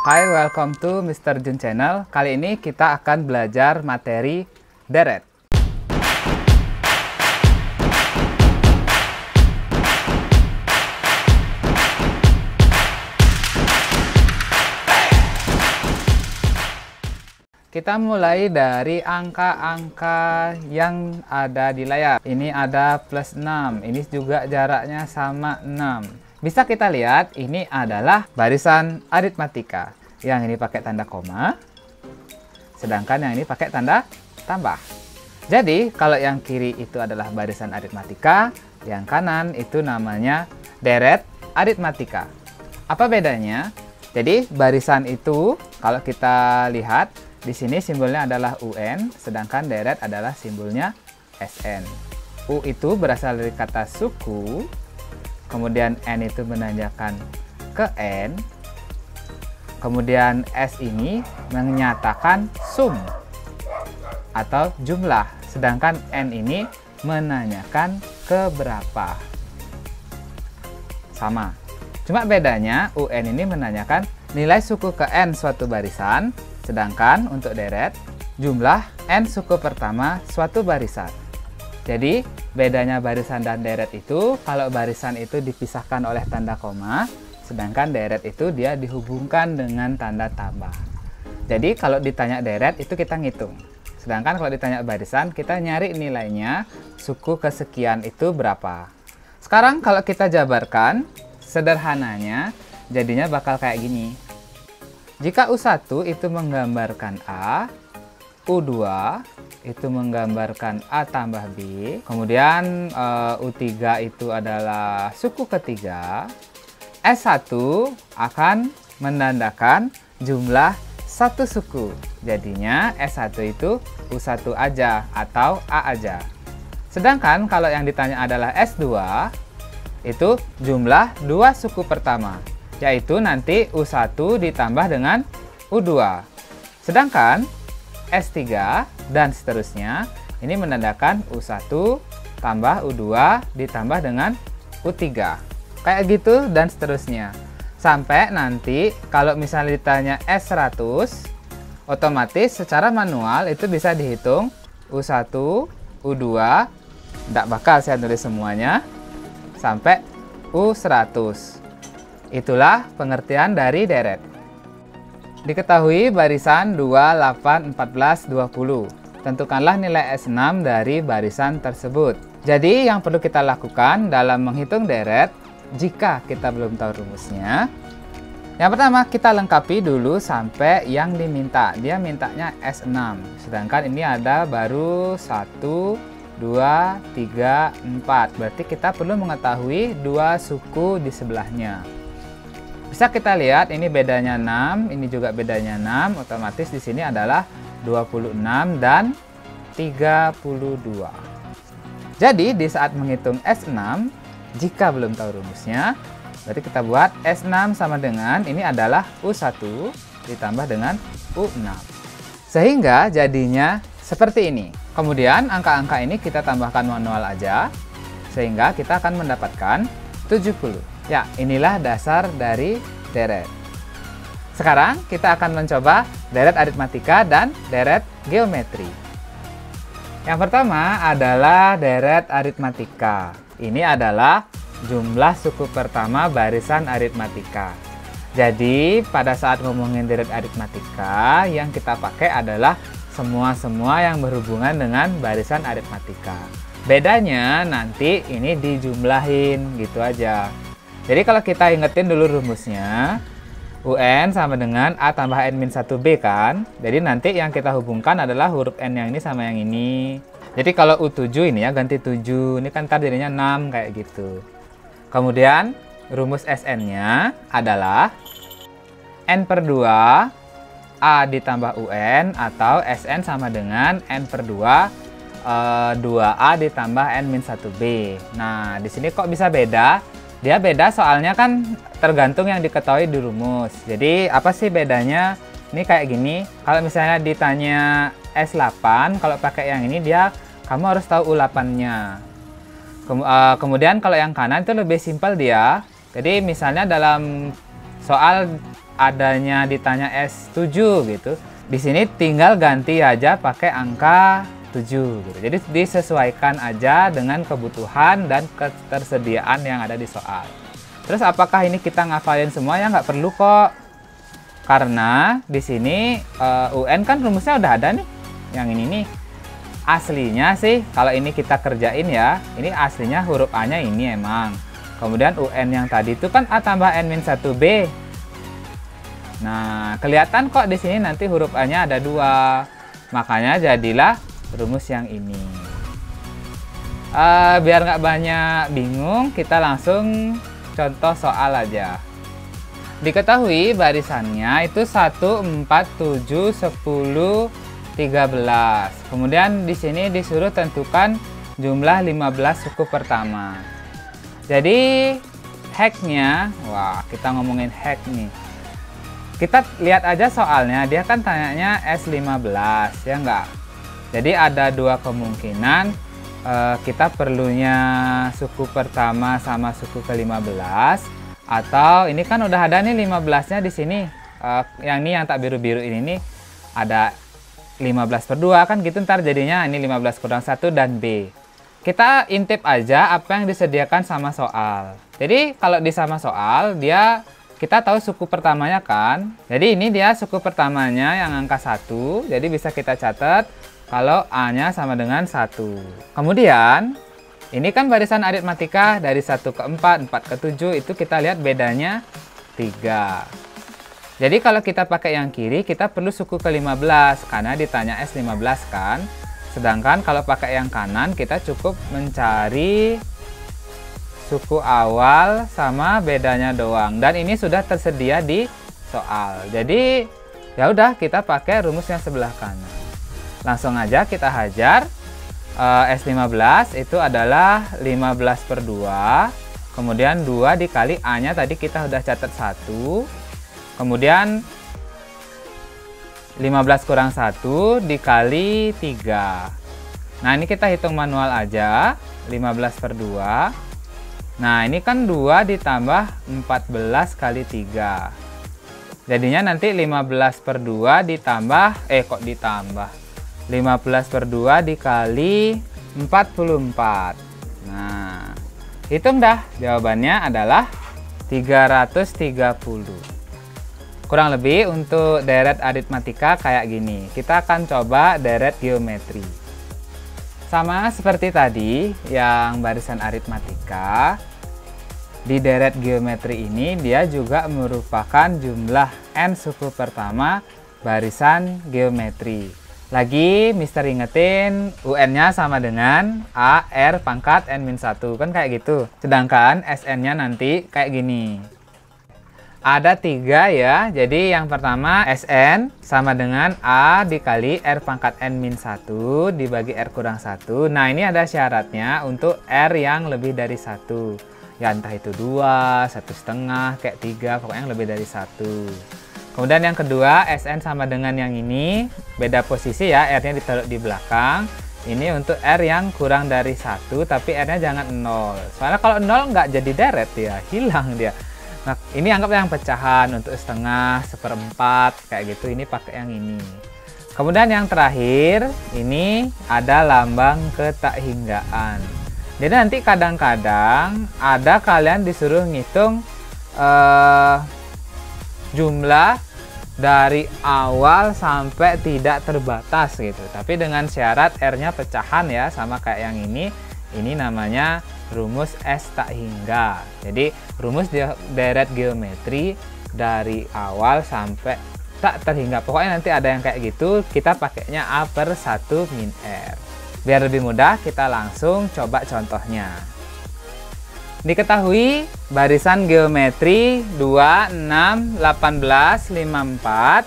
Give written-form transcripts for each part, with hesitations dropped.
Hai, welcome to Mr. Jun Channel. Kali ini kita akan belajar materi deret. Kita mulai dari angka-angka yang ada di layar. Ini ada plus 6, ini juga jaraknya sama 6. Bisa kita lihat ini adalah barisan aritmatika. Yang ini pakai tanda koma, sedangkan yang ini pakai tanda tambah. Jadi kalau yang kiri itu adalah barisan aritmatika, yang kanan itu namanya deret aritmatika. Apa bedanya? Jadi barisan itu kalau kita lihat di sini simbolnya adalah UN, sedangkan deret adalah simbolnya SN. U itu berasal dari kata suku, kemudian N itu menandakan ke N, kemudian S ini menyatakan sum atau jumlah, sedangkan N ini menanyakan ke berapa. Sama, cuma bedanya UN ini menanyakan nilai suku ke N suatu barisan, sedangkan untuk deret jumlah N suku pertama suatu barisan. Jadi bedanya barisan dan deret itu, kalau barisan itu dipisahkan oleh tanda koma, sedangkan deret itu dia dihubungkan dengan tanda tambah. Jadi kalau ditanya deret itu kita ngitung, sedangkan kalau ditanya barisan kita nyari nilainya suku kesekian itu berapa. Sekarang kalau kita jabarkan sederhananya jadinya bakal kayak gini. Jika U1 itu menggambarkan A, U2 itu menggambarkan A tambah B, kemudian U3 itu adalah suku ketiga, S1 akan menandakan jumlah satu suku. Jadinya S1 itu U1 aja atau A aja. Sedangkan kalau yang ditanya adalah S2, itu jumlah dua suku pertama, yaitu nanti U1 ditambah dengan U2. Sedangkan S3 dan seterusnya ini menandakan U1 tambah U2 ditambah dengan U3. Kayak gitu dan seterusnya. Sampai nanti kalau misalnya ditanya S100, otomatis secara manual itu bisa dihitung U1, U2, tidak bakal saya tulis semuanya, sampai U100. Itulah pengertian dari deret. Diketahui barisan 2, 8, 14, 20. Tentukanlah nilai S6 dari barisan tersebut. Jadi yang perlu kita lakukan dalam menghitung deret, jika kita belum tahu rumusnya, yang pertama kita lengkapi dulu sampai yang diminta. Dia mintanya S6, sedangkan ini ada baru 1, 2, 3, 4. Berarti kita perlu mengetahui dua suku di sebelahnya. Bisa kita lihat ini bedanya 6, ini juga bedanya 6, otomatis di sini adalah 26 dan 32. Jadi di saat menghitung S6, jika belum tahu rumusnya, berarti kita buat S6 sama dengan ini adalah U1 ditambah dengan U6. Sehingga jadinya seperti ini. Kemudian angka-angka ini kita tambahkan manual aja, sehingga kita akan mendapatkan 70. Ya, inilah dasar dari deret. Sekarang kita akan mencoba deret aritmatika dan deret geometri. Yang pertama adalah deret aritmatika. Ini adalah jumlah suku pertama barisan aritmatika. Jadi pada saat ngomongin deret aritmatika, yang kita pakai adalah semua yang berhubungan dengan barisan aritmatika. Bedanya nanti ini dijumlahin gitu aja. Jadi kalau kita ingetin dulu rumusnya, UN sama dengan A tambah N-1B kan. Jadi nanti yang kita hubungkan adalah huruf N yang ini sama yang ini. Jadi kalau U7 ini ya ganti 7, ini kan ntar jadinya 6 kayak gitu. Kemudian rumus SN-nya adalah N/2 A ditambah UN atau SN sama dengan N/2 2A ditambah N-1B. Nah, di sini kok bisa beda? Dia beda soalnya kan tergantung yang diketahui di rumus. Jadi apa sih bedanya? Ini kayak gini. Kalau misalnya ditanya S8, kalau pakai yang ini dia kamu harus tahu U8-nya. Kemudian kalau yang kanan itu lebih simpel dia. Jadi misalnya dalam soal adanya ditanya S7 gitu. Di sini tinggal ganti aja pakai angka 7 gitu. Jadi disesuaikan aja dengan kebutuhan dan ketersediaan yang ada di soal. Terus apakah ini kita ngafalin semua? Ya nggak perlu kok. Karena di sini UN kan rumusnya udah ada nih. Yang ini nih. Aslinya sih kalau ini kita kerjain ya, ini aslinya huruf A-nya ini emang. Kemudian UN yang tadi itu kan A tambah N-1B. Nah, kelihatan kok di sini nanti huruf A-nya ada 2. Makanya jadilah rumus yang ini. Biar nggak banyak bingung, kita langsung contoh soal aja. Diketahui barisannya itu 1, 4, 7, 10, 13. Kemudian di sini disuruh tentukan jumlah 15 suku pertama. Jadi hacknya, wah kita ngomongin hack nih. Kita lihat aja soalnya, dia kan tanyanya S15 ya enggak. Jadi ada 2 kemungkinan, kita perlunya suku pertama sama suku ke-15, atau ini kan udah ada nih 15-nya di sini. Yang ini yang tak biru-biru ini nih ada 15/2 kan gitu, ntar jadinya ini 15 kurang 1 dan B. Kita intip aja apa yang disediakan sama soal. Jadi kalau di sama soal kita tahu suku pertamanya kan. Jadi ini dia suku pertamanya yang angka 1. Jadi bisa kita catat kalau A-nya sama dengan 1. Kemudian ini kan barisan aritmatika dari 1 ke 4, 4 ke 7 itu kita lihat bedanya 3. Jadi kalau kita pakai yang kiri, kita perlu suku ke-15 karena ditanya S15 kan. Sedangkan kalau pakai yang kanan, kita cukup mencari suku awal sama bedanya doang. Dan ini sudah tersedia di soal. Jadi ya udah kita pakai rumus yang sebelah kanan. Langsung aja kita hajar. S15 itu adalah 15/2. Kemudian 2 dikali A-nya tadi kita udah catat 1. Kemudian 15 kurang 1 dikali 3. Nah ini kita hitung manual aja. 15/2. Nah ini kan 2 ditambah 14 kali 3. Jadinya nanti 15/2 ditambah 15/2 dikali 44. Nah hitung dah. Jawabannya adalah 330. Kurang lebih untuk deret aritmatika kayak gini. Kita akan coba deret geometri. Sama seperti tadi yang barisan aritmatika, di deret geometri ini dia juga merupakan jumlah n suku pertama barisan geometri. Lagi Mister ingetin UN-nya sama dengan A R pangkat N-1 kan kayak gitu. Sedangkan SN-nya nanti kayak gini. Ada 3 ya, jadi yang pertama Sn sama dengan A dikali R pangkat N-1 dibagi R kurang 1. Nah ini ada syaratnya untuk R yang lebih dari 1. Ya entah itu 2, 1,5, kayak 3, pokoknya yang lebih dari 1. Kemudian yang kedua Sn sama dengan yang ini, beda posisi ya, R-nya ditaruh di belakang. Ini untuk R yang kurang dari 1, tapi R-nya jangan 0. Soalnya kalau 0 nggak jadi deret ya, hilang dia. Nah, ini anggap yang pecahan untuk setengah, 1/4, kayak gitu. Ini pakai yang ini. Kemudian yang terakhir, ini ada lambang ketakhinggaan. Jadi nanti kadang-kadang ada kalian disuruh ngitung jumlah dari awal sampai tidak terbatas gitu. Tapi dengan syarat R-nya pecahan ya, sama kayak yang ini. Ini namanya rumus S tak hingga. Jadi rumus deret geometri dari awal sampai tak terhingga. Pokoknya nanti ada yang kayak gitu, kita pakainya A/1 min R. Biar lebih mudah, kita langsung coba contohnya. Diketahui barisan geometri 2, 6, 18, 54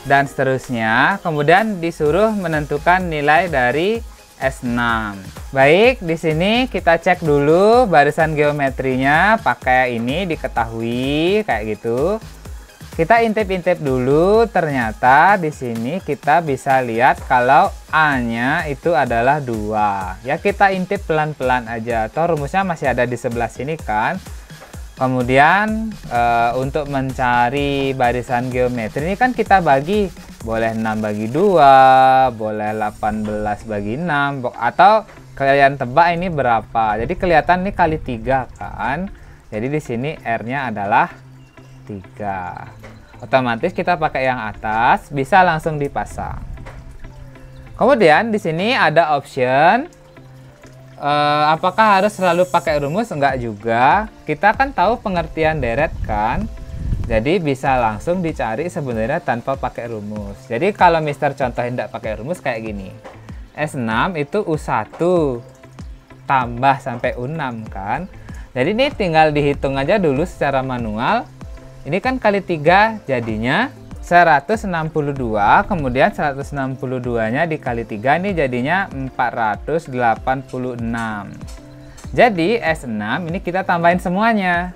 dan seterusnya. Kemudian disuruh menentukan nilai dari S6. Baik, di sini kita cek dulu barisan geometrinya pakai ini, diketahui kayak gitu. Kita intip-intip dulu, ternyata di sini kita bisa lihat kalau A-nya itu adalah 2. Ya kita intip pelan-pelan aja, toh rumusnya masih ada di sebelah sini kan. Kemudian untuk mencari barisan geometri ini kan kita bagi, boleh 6 bagi 2, boleh 18 bagi 6, atau kalian tebak ini berapa. Jadi kelihatan ini kali 3 kan. Jadi di sini R-nya adalah 3. Otomatis kita pakai yang atas, bisa langsung dipasang. Kemudian di sini ada option. Apakah harus selalu pakai rumus? Enggak juga. Kita kan tahu pengertian deret kan. Jadi bisa langsung dicari sebenarnya tanpa pakai rumus. Jadi kalau Mister contohin tidak pakai rumus kayak gini. S6 itu U1 tambah sampai U6 kan. Jadi ini tinggal dihitung aja dulu secara manual. Ini kan kali 3 jadinya 162, kemudian 162-nya dikali 3 ini jadinya 486. Jadi S6 ini kita tambahin semuanya.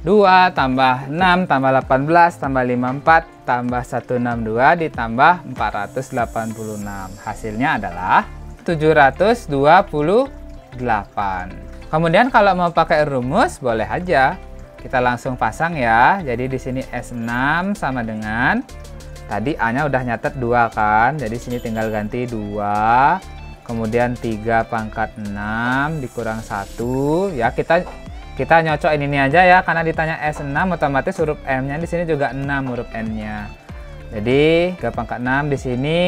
2 tambah 6 tambah 18 tambah 54 tambah 162 ditambah 486. Hasilnya adalah 728. Kemudian kalau mau pakai rumus boleh aja. Kita langsung pasang ya. Jadi di sini S6 sama dengan tadi A-nya udah nyatet 2 kan. Jadi sini tinggal ganti 2. Kemudian 3 pangkat 6 dikurang 1. Ya kita nyocokin ini aja ya karena ditanya S6 otomatis huruf M-nya di sini juga 6 huruf N-nya. Jadi 3 pangkat 6 di sini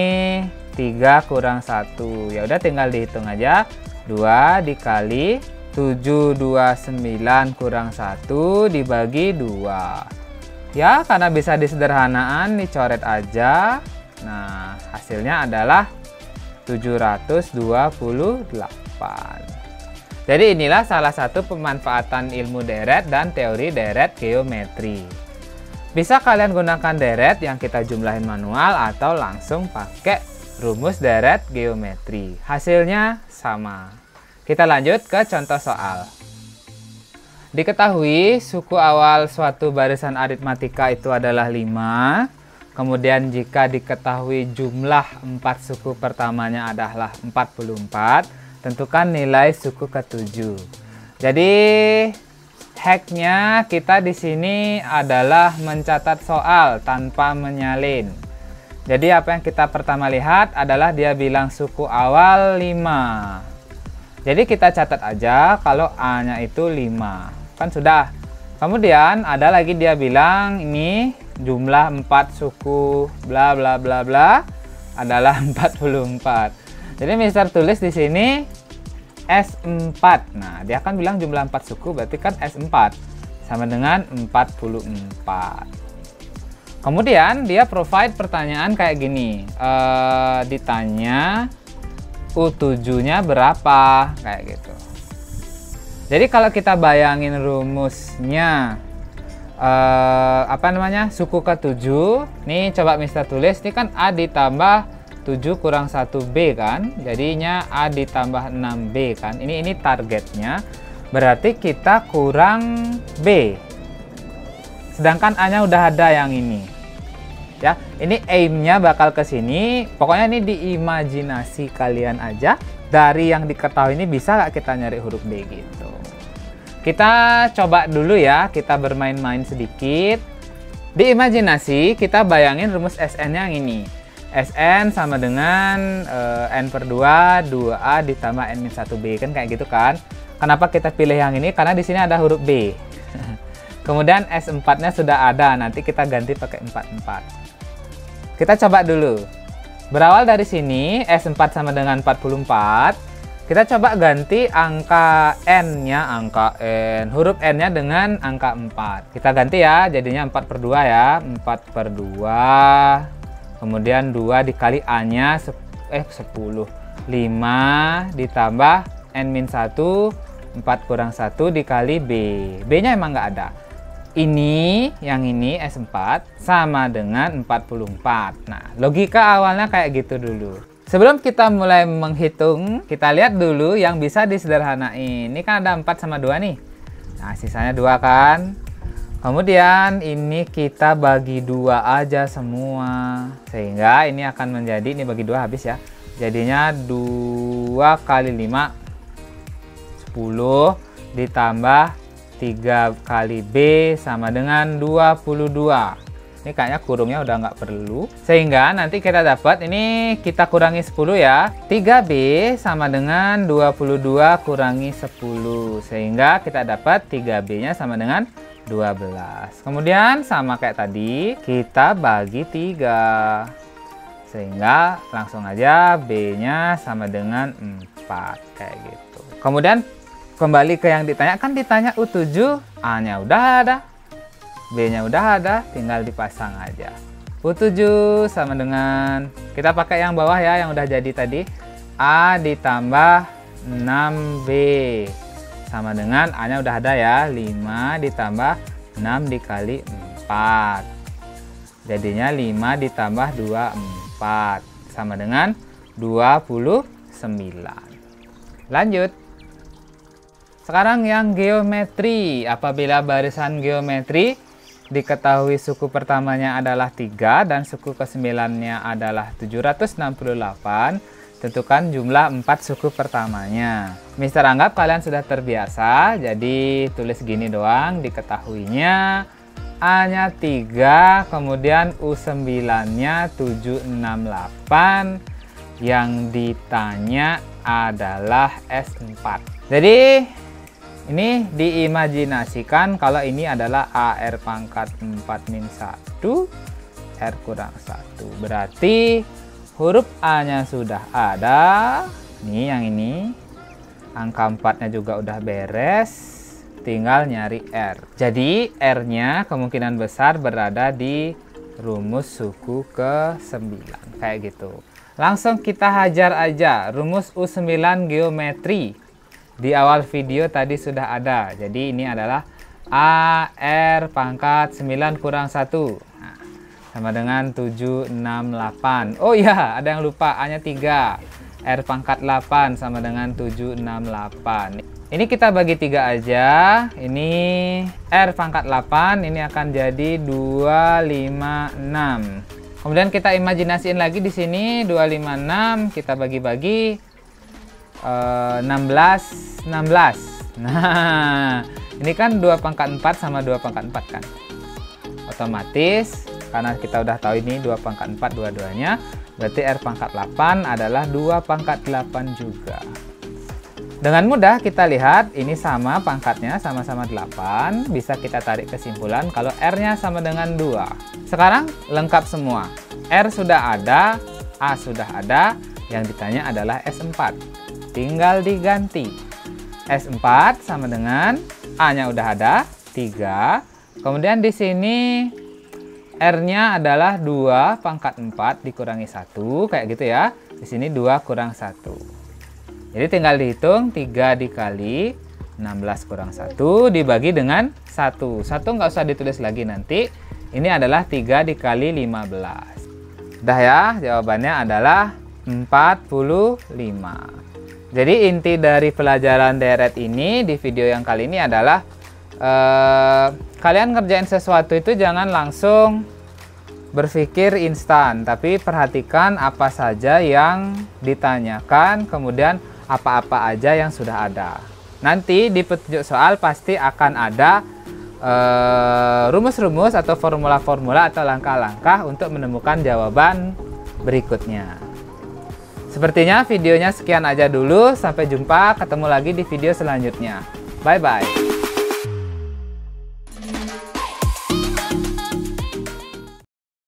3 kurang 1. Ya udah tinggal dihitung aja. 2 dikali 729 kurang 1 dibagi 2. Ya, karena bisa disederhanaan dicoret aja. Nah, hasilnya adalah 728. Jadi inilah salah satu pemanfaatan ilmu deret dan teori deret geometri. Bisa kalian gunakan deret yang kita jumlahin manual atau langsung pakai rumus deret geometri. Hasilnya sama. Kita lanjut ke contoh soal. Diketahui suku awal suatu barisan aritmatika itu adalah 5. Kemudian jika diketahui jumlah 4 suku pertamanya adalah 44, tentukan nilai suku ke-7. Jadi hacknya kita di sini adalah mencatat soal tanpa menyalin. Jadi apa yang kita pertama lihat adalah dia bilang suku awal 5. Jadi kita catat aja kalau A-nya itu 5. Kan sudah. Kemudian ada lagi dia bilang ini jumlah 4 suku bla bla bla bla adalah 44. Jadi Mister tulis di sini S4. Nah, dia akan bilang jumlah 4 suku berarti kan S4 sama dengan 44. Kemudian dia provide pertanyaan kayak gini. Ditanya U7-nya berapa kayak gitu. Jadi kalau kita bayangin rumusnya suku ke-7 nih, coba Mister tulis ini kan A ditambah 7 kurang 1B kan, jadinya A ditambah 6B kan. Ini targetnya, berarti kita kurang B, sedangkan A-nya udah ada yang ini. Ya, ini aim-nya bakal ke sini. Pokoknya ini diimajinasi kalian aja. Dari yang diketahui ini bisa nggak kita nyari huruf B gitu. Kita coba dulu ya, kita bermain-main sedikit. Diimajinasi kita bayangin rumus Sn-nya yang ini. Sn sama dengan N/2 2A ditambah N-1B kan kayak gitu kan. Kenapa kita pilih yang ini? Karena di sini ada huruf B. Kemudian S4-nya sudah ada, nanti kita ganti pakai 44. Kita coba dulu. Berawal dari sini, S4 sama dengan 44. Kita coba ganti angka N-nya, huruf N-nya dengan angka 4. Kita ganti ya, jadinya 4/2 ya. 4/2. Kemudian 2 dikali A-nya 10. 5 ditambah N-1, 4 kurang 1 dikali B. B-nya emang nggak ada. Yang ini S4 sama dengan 44. Nah, logika awalnya kayak gitu dulu. Sebelum kita mulai menghitung, kita lihat dulu yang bisa disederhanain. Ini kan ada 4 sama 2 nih. Nah, sisanya 2 kan. Kemudian ini kita bagi 2 aja semua. Sehingga ini akan menjadi, ini bagi 2 habis ya. Jadinya 2 kali 5, 10 ditambah 3 kali B sama dengan 22. Ini kayaknya kurungnya udah nggak perlu. Sehingga nanti kita dapat, ini kita kurangi 10 ya. 3B sama dengan 22 kurangi 10. Sehingga kita dapat 3B-nya sama dengan 12. Kemudian sama kayak tadi, kita bagi 3. Sehingga langsung aja B-nya sama dengan 4. Kayak gitu. Kemudian kembali ke yang ditanya, kan ditanya U7, A-nya udah ada, B-nya udah ada, tinggal dipasang aja. U7 sama dengan, kita pakai yang bawah ya, yang udah jadi tadi. A ditambah 6B sama dengan, A-nya udah ada ya, 5 ditambah 6 dikali 4. Jadinya 5 ditambah 24 sama dengan 29. Lanjut. Sekarang yang geometri. Apabila barisan geometri diketahui suku pertamanya adalah 3 dan suku ke-9-nya adalah 768, tentukan jumlah 4 suku pertamanya. Mister anggap kalian sudah terbiasa, jadi tulis gini doang, diketahuinya A-nya 3, kemudian U9-nya 768, yang ditanya adalah S4. Jadi ini diimajinasikan kalau ini adalah AR pangkat 4 min 1 R kurang 1. Berarti huruf A-nya sudah ada. Nih yang ini. Angka 4-nya juga udah beres. Tinggal nyari R. Jadi R-nya kemungkinan besar berada di rumus suku ke-9. Kayak gitu. Langsung kita hajar aja rumus U9 geometri. Di awal video tadi sudah ada. Jadi ini adalah AR pangkat 9 kurang 1. Nah, sama dengan 768. Oh iya, ada yang lupa. A-nya 3. R pangkat 8 sama dengan 768. Ini kita bagi 3 aja. Ini R pangkat 8. Ini akan jadi 256. Kemudian kita imajinasiin lagi di sini. 256 kita bagi-bagi. 16. Nah, ini kan 2 pangkat 4 sama 2 pangkat 4 kan. Otomatis karena kita udah tahu ini 2 pangkat 4 dua-duanya, berarti R pangkat 8 adalah 2 pangkat 8 juga. Dengan mudah kita lihat ini sama pangkatnya, sama-sama 8. Bisa kita tarik kesimpulan kalau R-nya sama dengan 2. Sekarang lengkap semua. R sudah ada, A sudah ada, yang ditanya adalah S4. Tinggal diganti. S4 sama dengan A-nya udah ada 3. Kemudian di sini R-nya adalah 2 pangkat 4 dikurangi 1 kayak gitu ya. Di sini 2 kurang 1. Jadi tinggal dihitung 3 dikali 16 kurang 1 dibagi dengan 1. 1 nggak usah ditulis lagi nanti. Ini adalah 3 dikali 15. Udah ya, jawabannya adalah 45. Jadi inti dari pelajaran deret ini di video yang kali ini adalah kalian ngerjain sesuatu itu jangan langsung berpikir instan, tapi perhatikan apa saja yang ditanyakan, kemudian apa-apa aja yang sudah ada. Nanti di petunjuk soal pasti akan ada rumus-rumus atau formula-formula atau langkah-langkah untuk menemukan jawaban berikutnya. Sepertinya videonya sekian aja dulu. Sampai jumpa, ketemu lagi di video selanjutnya. Bye-bye.